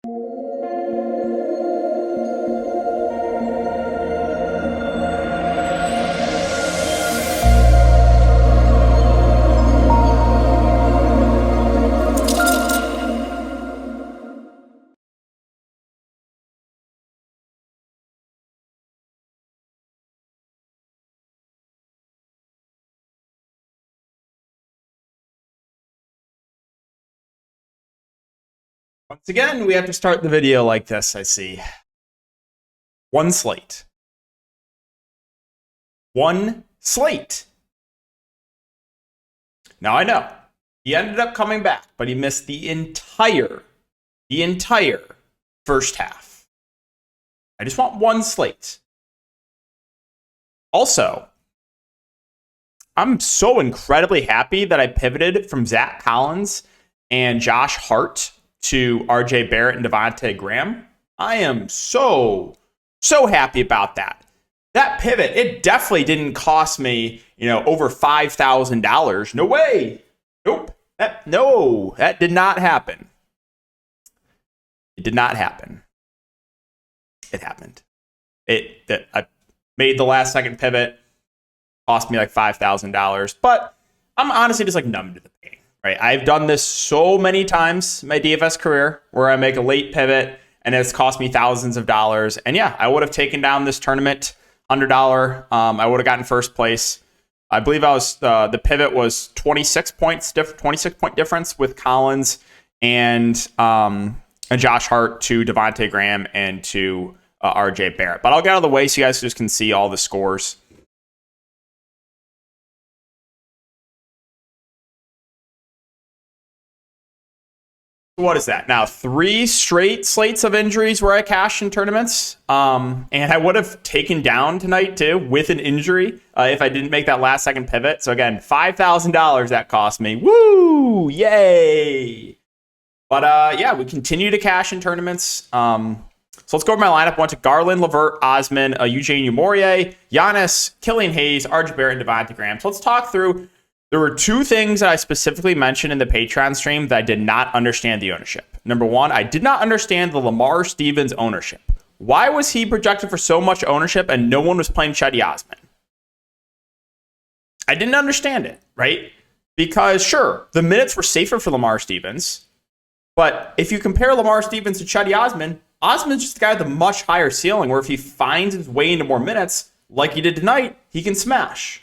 Once again, we have to start the video like this, I see. One slate. One slate. Now I know, he ended up coming back, but he missed the entire first half. I just want one slate. Also, I'm so incredibly happy that I pivoted from Zach Collins and Josh Hart to RJ Barrett and Devontae Graham. I am so happy about that. That pivot, it definitely didn't cost me, over $5,000. No way. Nope. That did not happen. It did not happen. It happened. I made the last second pivot, cost me like $5,000, but I'm honestly just like numb to the pain. Right, I've done this so many times in my DFS career where I make a late pivot and it's cost me thousands of dollars. And yeah, I would have taken down this tournament $100. I would have gotten first place. I believe the pivot was 26 point difference with Collins and Josh Hart to Devontae Graham and to RJ Barrett. But I'll get out of the way so you guys just can see all the scores. What is that? Now, 3 straight slates of injuries where I cashed in tournaments. And I would have taken down tonight, too, with an injury if I didn't make that last second pivot. So, again, $5,000 that cost me. Woo! Yay! But, yeah, we continue to cash in tournaments. So let's go over my lineup. I went to Garland, LeVert, Osman, Eugene Mourier, Giannis, Killian Hayes, RJ Barrett, and Devontae Graham. So let's talk through. There were 2 things that I specifically mentioned in the Patreon stream that I did not understand the ownership. Number 1, I did not understand the Lamar Stevens ownership. Why was he projected for so much ownership and no one was playing Cedi Osman? I didn't understand it, right? Because sure, the minutes were safer for Lamar Stevens, but if you compare Lamar Stevens to Cedi Osman, Osman's just the guy with a much higher ceiling where if he finds his way into more minutes, like he did tonight, he can smash.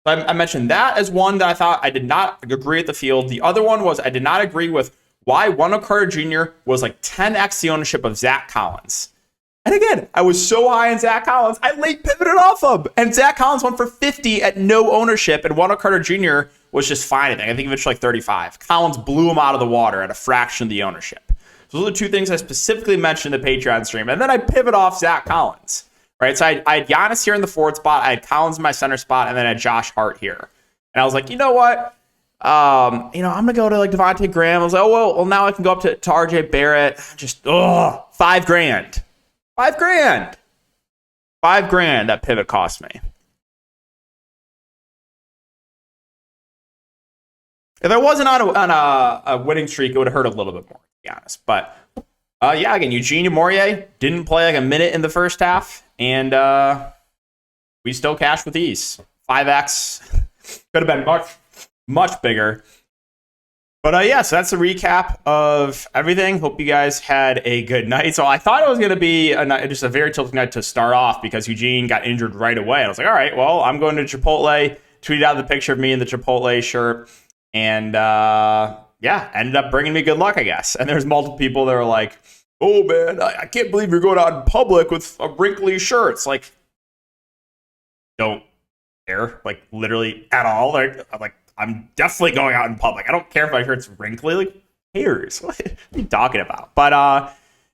I mentioned that as one that I thought I did not agree with the field. The other one was I did not agree with why Wendell Carter Jr. was like 10x the ownership of Zach Collins. And again, I was so high on Zach Collins, I late pivoted off him. And Zach Collins went for 50 at no ownership, and Wendell Carter Jr. was just fine. I think eventually like 35. Collins blew him out of the water at a fraction of the ownership. So those are the 2 things I specifically mentioned in the Patreon stream. And then I pivot off Zach Collins. Right, so I had Giannis here in the forward spot, I had Collins in my center spot, and then I had Josh Hart here. And I was like, you know what? I'm gonna go to like Devontae Graham. I was like, oh well, now I can go up to RJ Barrett. Just $5,000. $5,000 that pivot cost me. If I wasn't on a winning streak, it would have hurt a little bit more, to be honest. But yeah, again, Eugene Mourier didn't play like a minute in the first half. And we still cash with ease. 5x. Could have been much bigger. But yeah, so that's the recap of everything. Hope you guys had a good night. So I thought it was going to be just a very tilting night to start off because Eugene got injured right away. I was like, all right, well, I'm going to Chipotle. Tweeted out the picture of me in the Chipotle shirt. And yeah, ended up bringing me good luck, I guess. And there's multiple people that were like, oh man, I can't believe you're going out in public with a wrinkly shirt. It's like, don't care, like literally at all. Like I'm definitely going out in public. I don't care if my shirt's wrinkly. Like, haters, what are you talking about? But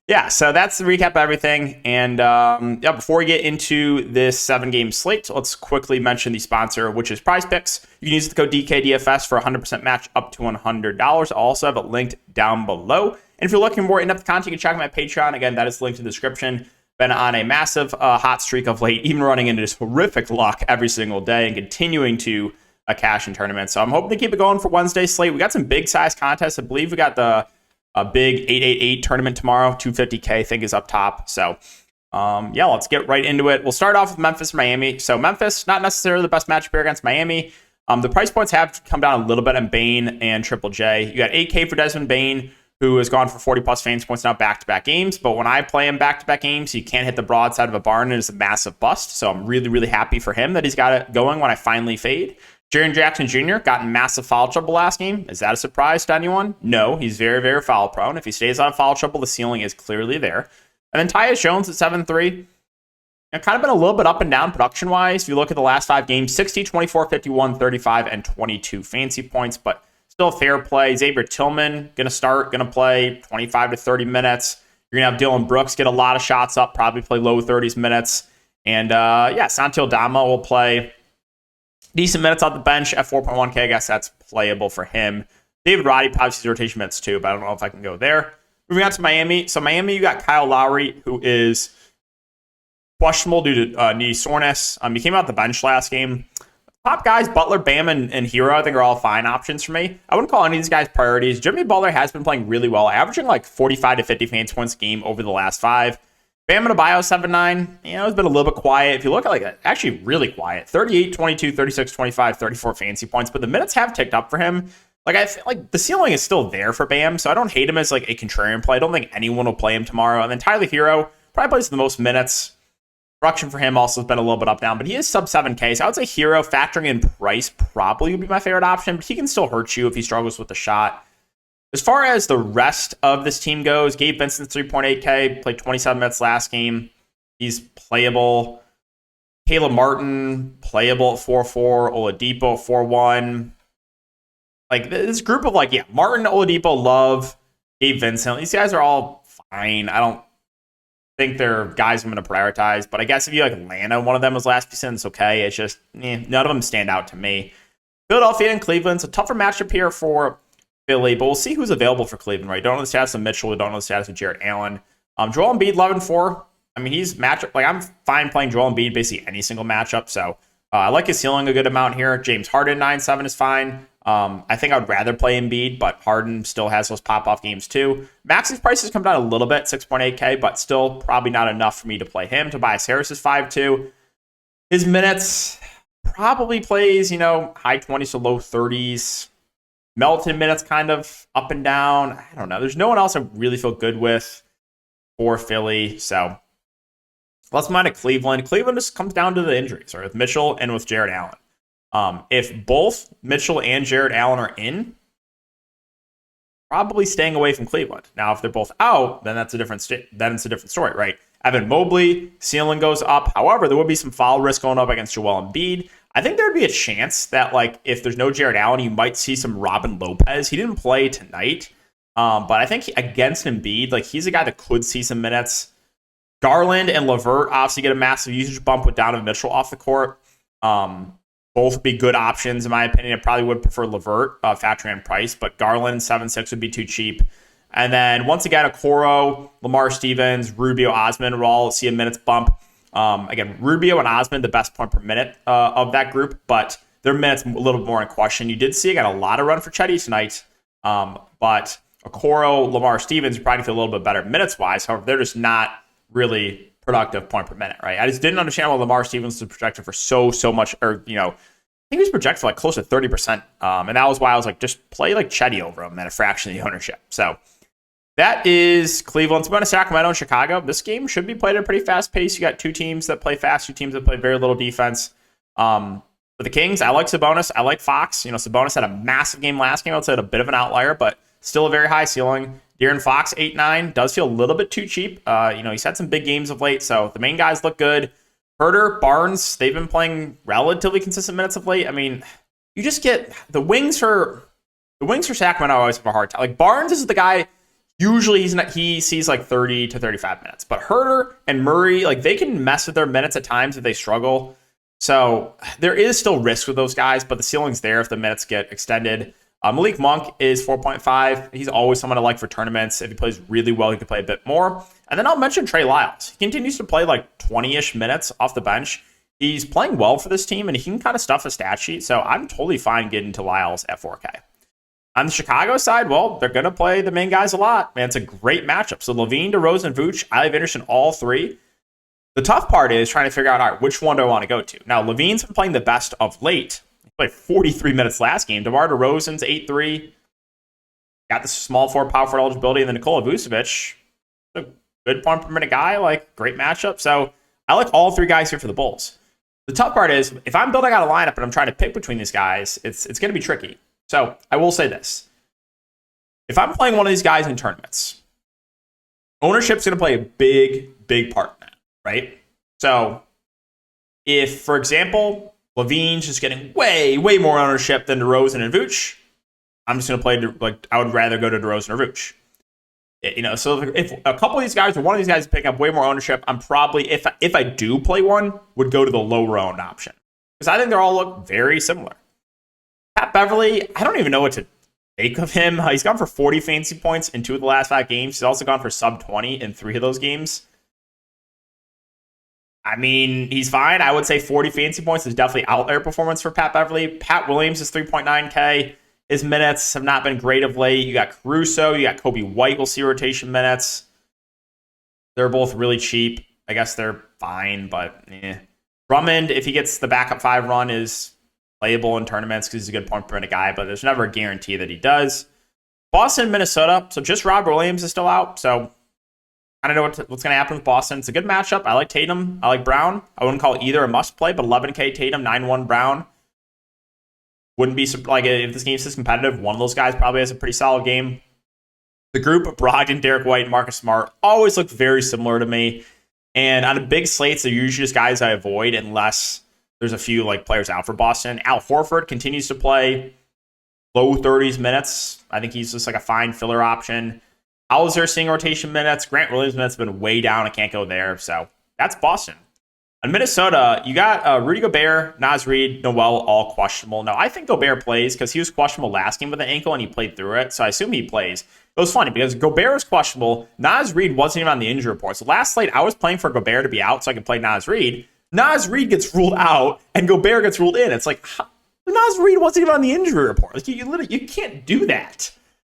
yeah, so that's the recap of everything. And yeah, before we get into this 7-game slate, let's quickly mention the sponsor, which is Prize Picks. You can use the code DKDFS for a 100% match up to $100. I'll also have it linked down below. And if you're looking for more in-depth content, you can check out my Patreon. Again, that is linked in the description. Been on a massive hot streak of late, even running into this horrific luck every single day and continuing to cash in tournaments. So I'm hoping to keep it going for Wednesday's slate. We got some big size contests. I believe we got the a big 888 tournament tomorrow. 250K, I think, is up top. So, yeah, let's get right into it. We'll start off with Memphis, Miami. So Memphis, not necessarily the best matchup here against Miami. The price points have come down a little bit on Bane and Triple J. You got 8K for Desmond Bane, who has gone for 40-plus fantasy points now back-to-back games. But when I play him back-to-back games, he can't hit the broadside of a barn, and it's a massive bust. So I'm really, really happy for him that he's got it going when I finally fade. Jaren Jackson Jr. got in massive foul trouble last game. Is that a surprise to anyone? No, he's very, very foul prone. If he stays out of foul trouble, the ceiling is clearly there. And then Tyus Jones at 7-3. Kind of been a little bit up and down production-wise. If you look at the last 5 games, 60, 24, 51, 35, and 22 fancy points, but still fair play. Xavier Tillman going to play 25 to 30 minutes. You're going to have Dylan Brooks get a lot of shots up, probably play low 30s minutes. And Santi Aldama will play decent minutes on the bench at 4.1K. I guess that's playable for him. David Roddy probably sees rotation minutes too, but I don't know if I can go there. Moving on to Miami. So Miami, you got Kyle Lowry, who is questionable due to knee soreness. He came out the bench last game. Top guys, Butler, Bam, and Hero, I think are all fine options for me. I wouldn't call any of these guys priorities. Jimmy Butler has been playing really well, averaging like 45 to 50 fantasy points a game over the last 5. Bam Adebayo, 7-9. It's been a little bit quiet. If you look at actually really quiet. 38, 22, 36, 25, 34 fantasy points. But the minutes have ticked up for him. I feel like the ceiling is still there for Bam, so I don't hate him as like a contrarian play. I don't think anyone will play him tomorrow. And then Tyler Hero probably plays the most minutes. Production for him also has been a little bit up down, but he is sub 7K. So I would say Hero, factoring in price, probably would be my favorite option, but he can still hurt you if he struggles with the shot. As far as the rest of this team goes, Gabe Vincent's 3.8K, played 27 minutes last game. He's playable. Caleb Martin, playable at 4-4. Oladipo, 4-1. This group of Martin, Oladipo, Love, Gabe Vincent. These guys are all fine. I don't think they're guys I'm going to prioritize, but I guess if you land on one of them as last season, it's okay. It's just none of them stand out to me. Philadelphia and Cleveland, so tougher matchup here for Philly, but we'll see who's available for Cleveland, right? Don't know the status of Mitchell. We don't know the status of Jarrett Allen. Joel Embiid, 11-4. He's matchup. I'm fine playing Joel Embiid basically any single matchup, so I like his ceiling a good amount here. James Harden, 9-7 is fine. I think I would rather play Embiid, but Harden still has those pop-off games too. Maxey's prices come down a little bit, 6.8K, but still probably not enough for me to play him. Tobias Harris is 5-2. His minutes probably plays, high 20s to low 30s. Melton minutes kind of up and down. I don't know. There's no one else I really feel good with for Philly. So let's mind at Cleveland. Cleveland just comes down to the injuries, right? With Mitchell and with Jarrett Allen. If both Mitchell and Jarrett Allen are in, probably staying away from Cleveland. Now, if they're both out, then that's a different story, right? Evan Mobley, ceiling goes up. However, there would be some foul risk going up against Joel Embiid. I think there would be a chance that, if there's no Jarrett Allen, you might see some Robin Lopez. He didn't play tonight, but I think against Embiid, he's a guy that could see some minutes. Garland and LeVert obviously get a massive usage bump with Donovan Mitchell off the court. Both would be good options, in my opinion. I probably would prefer LeVert, factoring in price, but Garland, 7-6 would be too cheap. And then, once again, Okoro, Lamar Stevens, Rubio, Osman will all see a minutes bump. Again, Rubio and Osman, the best point per minute of that group, but their minutes a little bit more in question. You did see, again, a lot of run for Chetty tonight, but Okoro, Lamar Stevens, you probably feel a little bit better minutes-wise. However, they're just not really productive point per minute, right? I just didn't understand why Lamar Stevens was projected for so much, or, I think he was projected for close to 30%, and that was why I was just play Chetty over him at a fraction of the ownership. So that is Cleveland. Let's go to Sacramento and Chicago. This game should be played at a pretty fast pace. You got two teams that play fast, two teams that play very little defense. For the Kings, I like Sabonis. I like Fox. Sabonis had a massive game last game. I would say a bit of an outlier, but still a very high ceiling. De'Aaron Fox, 8-9, does feel a little bit too cheap. He's had some big games of late, so the main guys look good. Herter, Barnes, they've been playing relatively consistent minutes of late. You just get the wings for Sacramento. I always have a hard time. Barnes is the guy. Usually he sees 30 to 35 minutes, but Herter and Murray, they can mess with their minutes at times if they struggle. So there is still risk with those guys, but the ceiling's there if the minutes get extended. Malik Monk is 4.5. He's always someone I like for tournaments. If he plays really well, he could play a bit more. And then I'll mention Trey Lyles. He continues to play 20-ish minutes off the bench. He's playing well for this team, and he can kind of stuff a stat sheet. So I'm totally fine getting to Lyles at 4K. On the Chicago side, well, they're going to play the main guys a lot. Man, it's a great matchup. So Levine, DeRozan, Vooch, I have interest in all three. The tough part is trying to figure out, all right, which one do I want to go to? Now, Levine's been playing the best of late. He played 43 minutes last game. DeMar DeRozan's 8-3. Got the small forward, power forward eligibility. And then Nikola Vucevic, a good point per minute guy, like great matchup. So I like all three guys here for the Bulls. The tough part is if I'm building out a lineup and I'm trying to pick between these guys, it's going to be tricky. So I will say this. If I'm playing one of these guys in tournaments, ownership's going to play a big part in that, right? So if, for example, Levine's just getting way more ownership than DeRozan and Vooch, I'm just going to play, like, I would rather go to DeRozan or Vooch. You know, so if a couple of these guys or one of these guys pick up way more ownership, I'm probably, if I do play one, would go to the lower owned option. Because I think they all look very similar. Pat Beverly, I don't even know what to make of him. He's gone for 40 fantasy points in 2 of the last 5 games. He's also gone for sub 20 in 3 of those games. I mean, he's fine. I would say 40 fantasy points is definitely outlier performance for Pat Beverly. Pat Williams is 3.9K. His minutes have not been great of late. You got Caruso. You got Kobe White. We'll see rotation minutes. They're both really cheap. I guess they're fine, but Drummond, if he gets the backup 5 run, is playable in tournaments because he's a good point per minute guy, but there's never a guarantee that he does. Boston, Minnesota. So just Rob Williams is still out. So I don't know what's going to happen with Boston. It's a good matchup. I like Tatum. I like Brown. I wouldn't call either a must play, but 11K Tatum, 9-1 Brown. Wouldn't be like if this game's this competitive, one of those guys probably has a pretty solid game. The group of Brogdon, Derek White, and Marcus Smart always look very similar to me. And on a big slates, they're usually just guys I avoid unless there's a few like players out for Boston. Al Horford continues to play low 30s minutes. I think he's just like a fine filler option. Hauser seeing rotation minutes. Grant Williams minutes have been way down. I can't go there. So that's Boston. In Minnesota, you got Rudy Gobert, Naz Reid, Noel, all questionable. Now, I think Gobert plays because he was questionable last game with an ankle and he played through it. So I assume he plays. It was funny because Gobert was questionable. Naz Reid wasn't even on the injury report. So last slate, I was playing for Gobert to be out so I could play Naz Reid. Naz Reid gets ruled out and Gobert gets ruled in. It's like, Naz Reid wasn't even on the injury report. Like you can't do that.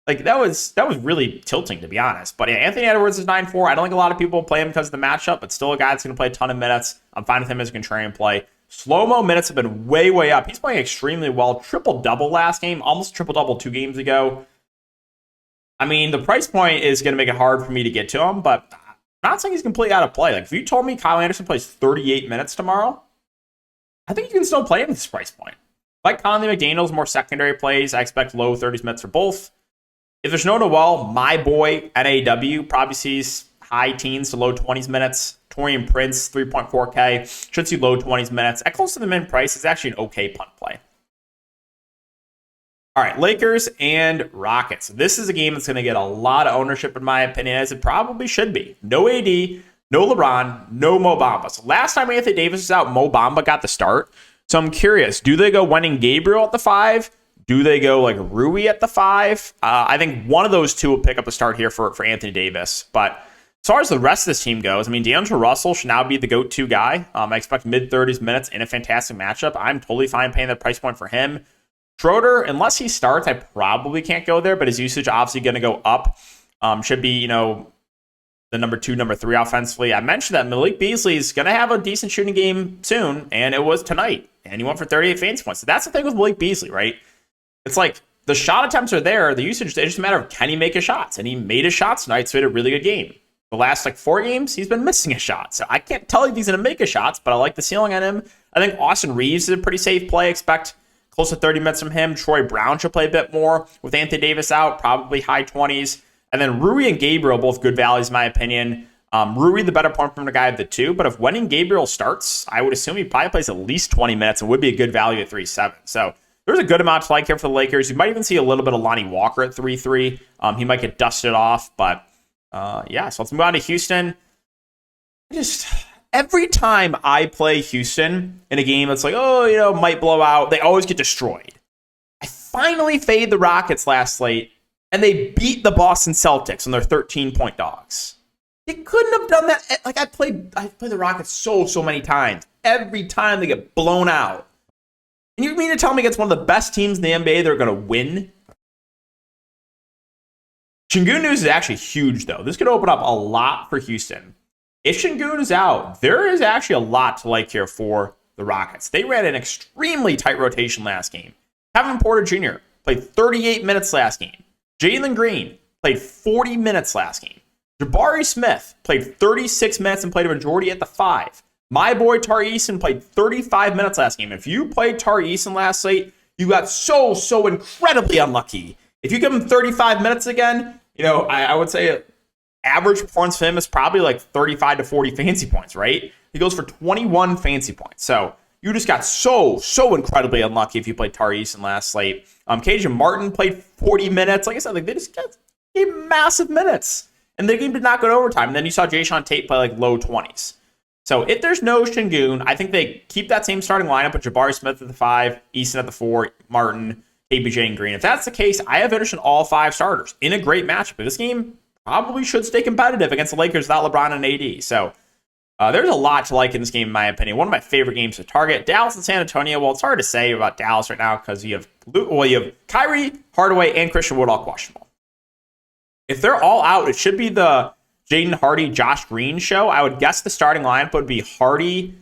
Like that was really tilting, to be honest. But yeah, Anthony Edwards is 9-4. I don't think a lot of people play him because of the matchup, but still a guy that's going to play a ton of minutes. I'm fine with him as a contrarian play. Slow-mo minutes have been way up. He's playing extremely well. Triple-double last game, almost triple-double 2 games ago. I mean, the price point is going to make it hard for me to get to him, but I'm not saying he's completely out of play. Like if you told me Kyle Anderson plays 38 minutes tomorrow, I think you can still play him at this price point. Like Conley McDaniel's more secondary plays, I expect low 30s minutes for both. If there's no Noel, my boy NAW probably sees high teens to low 20s minutes. Taurean Prince, 3.4K, should see low 20s minutes. At close to the min price, is actually an okay punt play. All right, Lakers and Rockets. This is a game that's going to get a lot of ownership, in my opinion, as it probably should be. No AD, no LeBron, no Mo Bamba. So last time Anthony Davis was out, Mo Bamba got the start. So I'm curious, do they go Wenyen Gabriel at the 5? Do they go like Rui at the 5? I think one of those two will pick up a start here for Anthony Davis. But as far as the rest of this team goes, I mean, D'Angelo Russell should now be the go-to guy. I expect mid-30s minutes in a fantastic matchup. I'm totally fine paying that price point for him. Schroeder, unless he starts, I probably can't go there, but his usage obviously going to go up. Should be, the number 2, number 3 offensively. I mentioned that Malik Beasley is going to have a decent shooting game soon, and it was tonight. And he went for 38 fantasy points. So that's the thing with Malik Beasley, right? It's like the shot attempts are there. The usage, it's just a matter of can he make his shots? And he made his shots tonight, so he had a really good game. The last 4 games, he's been missing a shot. So I can't tell you if he's going to make his shots, but I like the ceiling on him. I think Austin Reeves is a pretty safe play. Expect close to 30 minutes from him. Troy Brown should play a bit more with Anthony Davis out, probably high 20s. And then Rui and Gabriel, both good values, in my opinion. Rui, the better point from the guy of the 2. But if Wenyen Gabriel starts, I would assume he probably plays at least 20 minutes and would be a good value at 3.7. So there's a good amount to like here for the Lakers. You might even see a little bit of Lonnie Walker at 3.3. He might get dusted off. But so let's move on to Houston. Every time I play Houston in a game that's like, might blow out, they always get destroyed. I finally fade the Rockets last slate, and they beat the Boston Celtics on their 13-point dogs. You couldn't have done that. Like I played the Rockets so many times. Every time they get blown out. And you mean to tell me against one of the best teams in the NBA they're going to win? Şengün news is actually huge, though. This could open up a lot for Houston. If Şengün is out, there is actually a lot to like here for the Rockets. They ran an extremely tight rotation last game. Kevin Porter Jr. played 38 minutes last game. Jalen Green played 40 minutes last game. Jabari Smith played 36 minutes and played a majority at the 5. My boy Tari Eason played 35 minutes last game. If you played Tari Eason last night, you got so incredibly unlucky. If you give him 35 minutes again, I would say average performance for him is probably like 35 to 40 fantasy points, right? He goes for 21 fantasy points. So you just got so incredibly unlucky if you played Tari Eason last slate. Cajun Martin played 40 minutes. Like I said, they just gave massive minutes. And the game did not go to overtime. And then you saw Jayshawn Tate play like low 20s. So if there's no Şengün, I think they keep that same starting lineup with Jabari Smith at the 5, Eason at the 4, Martin, KPJ, and Green. If that's the case, I have interest in all 5 starters in a great matchup. But this game probably should stay competitive against the Lakers without LeBron and AD. So there's a lot to like in this game, in my opinion. One of my favorite games to target. Dallas and San Antonio. Well, it's hard to say about Dallas right now because you have Kyrie, Hardaway, and Christian Wood all questionable. If they're all out, it should be the Jaden Hardy, Josh Green show. I would guess the starting lineup would be Hardy,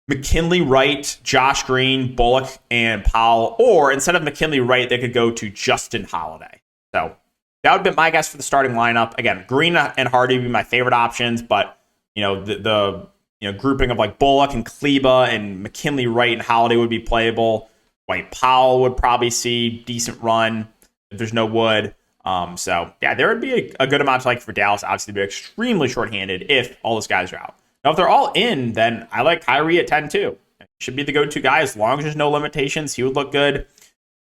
McKinley Wright, Josh Green, Bullock, and Powell. Or instead of McKinley Wright, they could go to Justin Holiday. So that would be my guess for the starting lineup. Again, Green and Hardy would be my favorite options, but the grouping of like Bullock and Kleba and McKinley Wright and Holiday would be playable. White Powell would probably see decent run if there's no Wood. There would be a good amount to like for Dallas. Obviously, they'd be extremely shorthanded if all those guys are out. Now, if they're all in, then I like Kyrie at 10 too. Should be the go-to guy as long as there's no limitations. He would look good.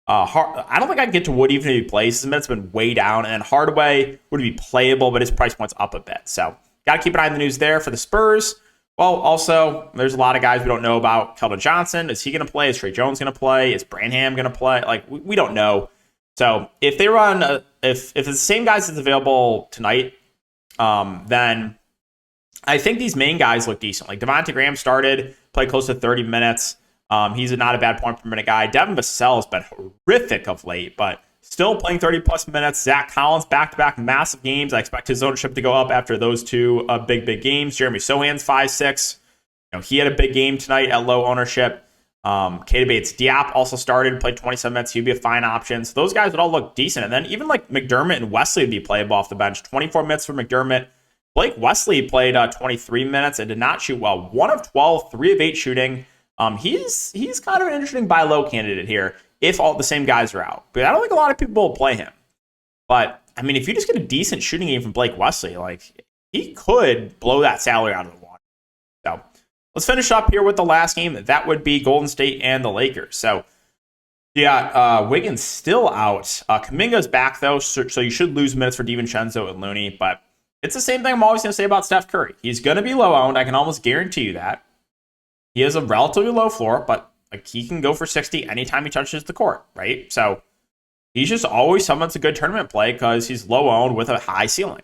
I don't think I'd get to Wood even if he plays. His minutes have been way down, and Hardaway would be playable, but his price point's up a bit. So, got to keep an eye on the news there for the Spurs. Well, also, there's a lot of guys we don't know about. Keldon Johnson, is he going to play? Is Trey Jones going to play? Is Branham going to play? Like, we don't know. So if they run, if it's the same guys that's available tonight, then I think these main guys look decent. Like Devontae Graham started, played close to 30 minutes. He's not a bad point per minute guy. Devin Vassell has been horrific of late, but still playing 30 plus minutes. Zach Collins back-to-back massive games. I expect his ownership to go up after those two big games. Jeremy Sohan's 5-6. He had a big game tonight at low ownership. Keita Bates-Diop also started, played 27 minutes. He'd be a fine option. So those guys would all look decent. And then even like McDermott and Wesley would be playable off the bench. 24 minutes for McDermott. Blake Wesley played 23 minutes and did not shoot well. 1 of 12, 3 of 8 shooting. He's kind of an interesting buy low candidate here if all the same guys are out. But I don't think a lot of people will play him. But I mean, if you just get a decent shooting game from Blake Wesley, like he could blow that salary out of the water. So let's finish up here with the last game. That would be Golden State and the Lakers. So Wiggins still out. Kuminga's back though, so you should lose minutes for DiVincenzo and Looney. But it's the same thing I'm always going to say about Steph Curry. He's going to be low owned. I can almost guarantee you that. He has a relatively low floor, but like he can go for 60 anytime he touches the court, right? So he's just always someone that's a good tournament play because he's low owned with a high ceiling.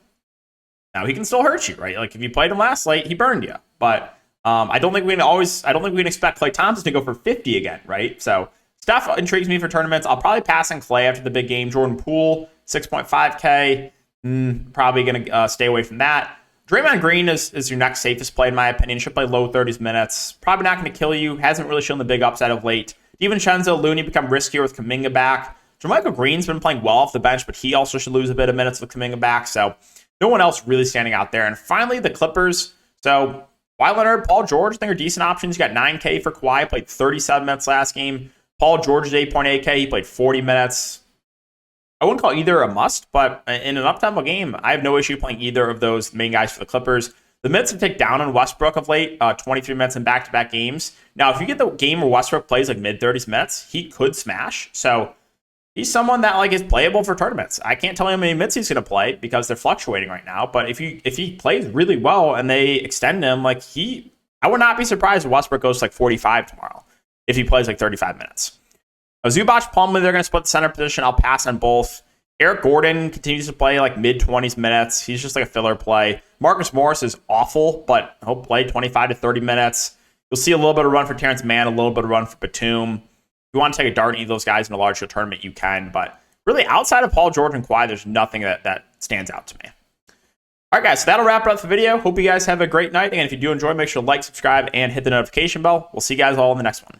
Now he can still hurt you, right? Like if you played him last night, he burned you. But I don't think we can expect Klay Thompson to go for 50 again, right? So Steph intrigues me for tournaments. I'll probably pass on Klay after the big game. Jordan Poole, 6.5K. Probably going to stay away from that. Draymond Green is your next safest play, in my opinion. Should play low 30s minutes. Probably not going to kill you. Hasn't really shown the big upside of late. DiVincenzo, Looney become riskier with Kuminga back. JaMychal Green's been playing well off the bench, but he also should lose a bit of minutes with Kuminga back. So no one else really standing out there. And finally, the Clippers. So Kawhi Leonard, Paul George, I think are decent options. You got 9K for Kawhi. Played 37 minutes last game. Paul George is 8.8K. He played 40 minutes. I wouldn't call either a must, but in an up-tempo game, I have no issue playing either of those main guys for the Clippers. The minutes have ticked down on Westbrook of late, 23 minutes in back-to-back games. Now, if you get the game where Westbrook plays like mid-30s minutes, he could smash. So he's someone that like is playable for tournaments. I can't tell you how many minutes he's going to play because they're fluctuating right now. But if he plays really well and they extend him, I would not be surprised if Westbrook goes to like 45 tomorrow if he plays like 35 minutes. Zubac, Plumlee, they're going to split the center position. I'll pass on both. Eric Gordon continues to play like mid-20s minutes. He's just like a filler play. Marcus Morris is awful, but he'll play 25 to 30 minutes. You'll see a little bit of run for Terrence Mann, a little bit of run for Batum. If you want to take a dart at any of those guys in a larger tournament, you can, but really outside of Paul George and Kawhi, there's nothing that stands out to me. All right, guys, so that'll wrap up the video. Hope you guys have a great night. And if you do enjoy, make sure to like, subscribe, and hit the notification bell. We'll see you guys all in the next one.